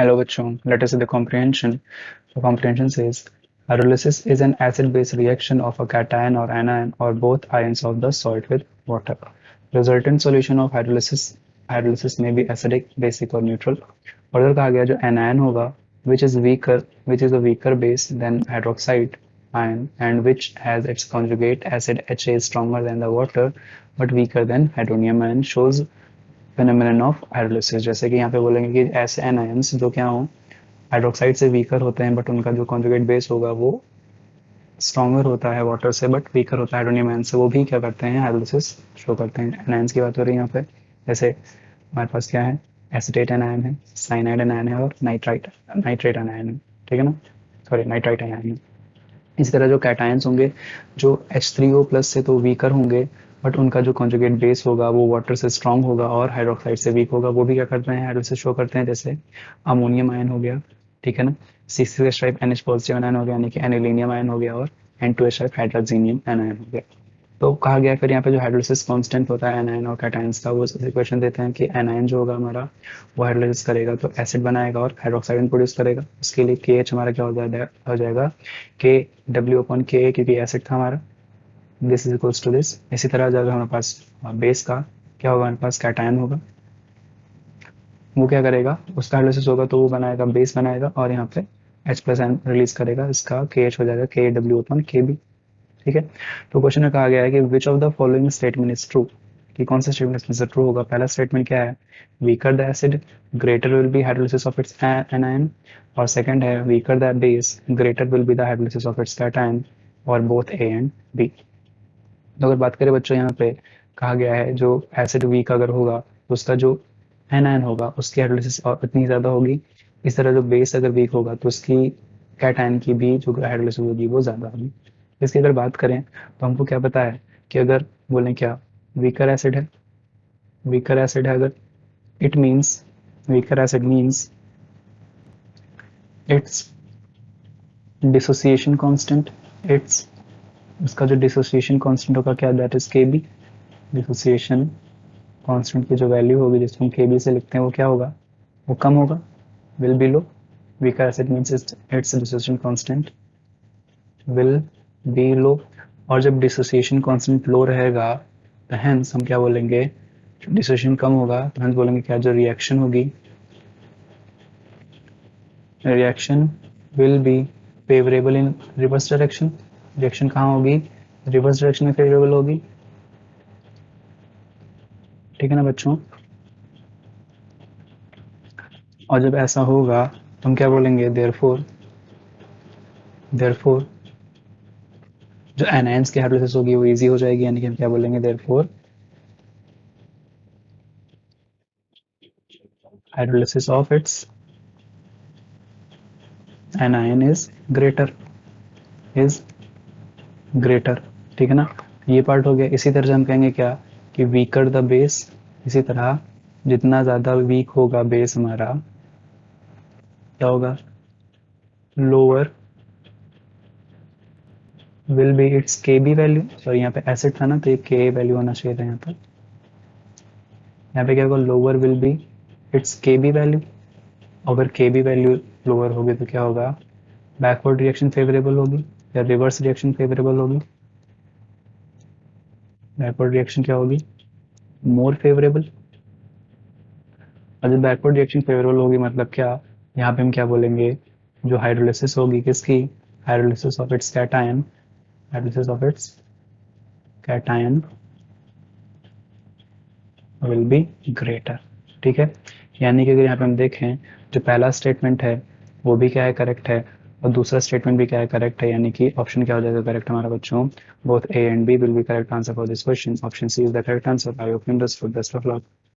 Hello बच्चों, let us see the comprehension. So comprehension says hydrolysis is an acid-base reaction of a cation or anion or both ions of the salt with water. Resultant solution of hydrolysis may be acidic, basic or neutral. Further कहा गया जो anion होगा which is a weaker base than hydroxide ion and which has its conjugate acid HA is stronger than the water but weaker than hydronium ion shows phenomenon of hydrolysis. जैसे कि यहाँ पे बोलेंगे कि ऐसे एनायंस जो क्या हो हाइड्रोक्साइड से वीकर होते हैं बट उनका जो कॉन्जुगेट बेस होगा वो स्ट्रॉन्गर होता है वाटर से बट वीकर होता है हाइड्रोनियम आयन से, वो भी क्या करते हैं हाइड्रोलिसिस शो करते हैं। एनायंस की बात हो रही है यहाँ पे, जैसे हमारे पास क्या है एसिटेट एनायन है, साइनाइड एनायन है और नाइट्रेट एनायन है, ठीक है ना, सॉरी नाइट्राइट एनायन है। इसी तरह जो कैटायंस होंगे जो H3O+ से तो वीकर होंगे बट उनका जो कॉन्जुगेट बेस होगा वो वाटर से स्ट्रांग होगा और हाइड्रोक्साइड से वीक होगा, वो भी क्या करते हैं हाइड्रोलिसिस शो करते हैं। जैसे अमोनियम आयन हो गया, ठीक है ना, C6H type NH positive ion हो गया यानी कि एनिलीनियम आयन हो गया और N2H टाइप हाइड्रोक्सिनियम आयन हो गया। तो कहा गया फिर यहाँ पे जो हाइड्रोलिसिस कांस्टेंट होता है एनायन और कैटायंस का, वो इक्वेशन देते हैं कि एनायन जो होगा हमारा वो हाइड्रोलिसिस करेगा तो एसिड बनाएगा और हाइड्रोक्साइड प्रोड्यूस करेगा। उसके लिए KH हमारा क्या हो जाएगा KW/Ka, क्योंकि एसिड था हमारा, this is equals to this. इसी तरह अगर हमारे पास बेस का क्या होगा, हमारे पास कैटायन होगा, वो क्या करेगा उसका हाइड्रोलिसिस होगा तो वो बनाएगा बेस बनाएगा और यहाँ पे H+N रिलीज करेगा, इसका KH हो जाएगा KW/Kb, ठीक है। तो क्वेश्चन में कहा गया है कि which of the following statement is true, कि कौन सा स्टेटमेंट इसमें से ट्रू होगा। पहला स्टेटमेंट क्या है, weaker the acid greater will be hydrolysis of its anion, और सेकंड है weaker the base greater will be the hydrolysis of its cation और बोथ A एंड B। तो अगर बात करें बच्चों यहाँ पे कहा गया है जो एसिड वीक अगर होगा तो उसका जो एनायन होगा उसकी हाइड्रोलिसिस और इतनी ज़्यादा होगी, इस तरह जो बेस अगर वीक होगा तो उसकी कैटायन की भी जो हाइड्रोलिसिस होगी वो ज़्यादा होगी। इसकी अगर बात करें तो हमको क्या पता है कि अगर बोलें क्या वीकर एसिड है, अगर it means weaker acid means its dissociation constant, it's उसका जो डिसोसिएशन कांस्टेंट होगा क्या, that is Kb। Dissociation constant की जो वैल्यू होगी जिसको हम Kb से लिखते हैं वो क्या होगा, वो कम होगा, will be low. Weaker acid means its dissociation constant will be low, और जब डिसोसिएशन कांस्टेंट लो रहेगा तो हेंस हम क्या बोलेंगे, डिसोसिएशन कम होगा तो हेंस बोलेंगे क्या, जो रिएक्शन होगी reaction will be favourable in reverse direction. Reaction कहाँ होगी, रिवर्स डायरेक्शन में फेवरेबल होगी, ठीक है ना बच्चों। और जब ऐसा होगा तो हम क्या बोलेंगे, देयरफॉर जो एनायंस की हाइड्रोलिसिस होगी वो इजी हो जाएगी, यानी कि हम क्या बोलेंगे, therefore hydrolysis of its anion is greater, ठीक है ना। ये पार्ट हो गया। इसी तरह से हम कहेंगे क्या कि वीकर द बेस, इसी तरह जितना ज्यादा वीक होगा बेस हमारा क्या होगा, lower will be it's Kb value, sorry यहाँ पे एसिड था ना तो ये Ka वैल्यू होना चाहिए था, यहाँ पे क्या होगा, lower will be it's Kb value. अगर Kb वैल्यू लोअर होगी तो क्या होगा, बैकवर्ड रिएक्शन फेवरेबल होगी या रिवर्स रिएक्शन फेवरेबल होगी, बैकवर्ड रिएक्शन क्या होगी, मोर फेवरेबल। और जब बैकवर्ड रिएक्शन फेवरेबल होगी मतलब क्या, यहाँ पे हम क्या बोलेंगे, जो हाइड्रोलिसिस होगी किसकी, hydrolysis of its cation, hydrolysis of its cation will be greater, ठीक है। यानी कि अगर यहाँ पे हम देखें जो पहला स्टेटमेंट है वो भी क्या है, करेक्ट है, और दूसरा स्टेटमेंट भी क्या है, करेक्ट है, यानी कि ऑप्शन क्या हो जाएगा करेक्ट हमारा बच्चों, both A and B will be correct answer for this question. Option C is the correct answer. I hope you understood. Best of luck.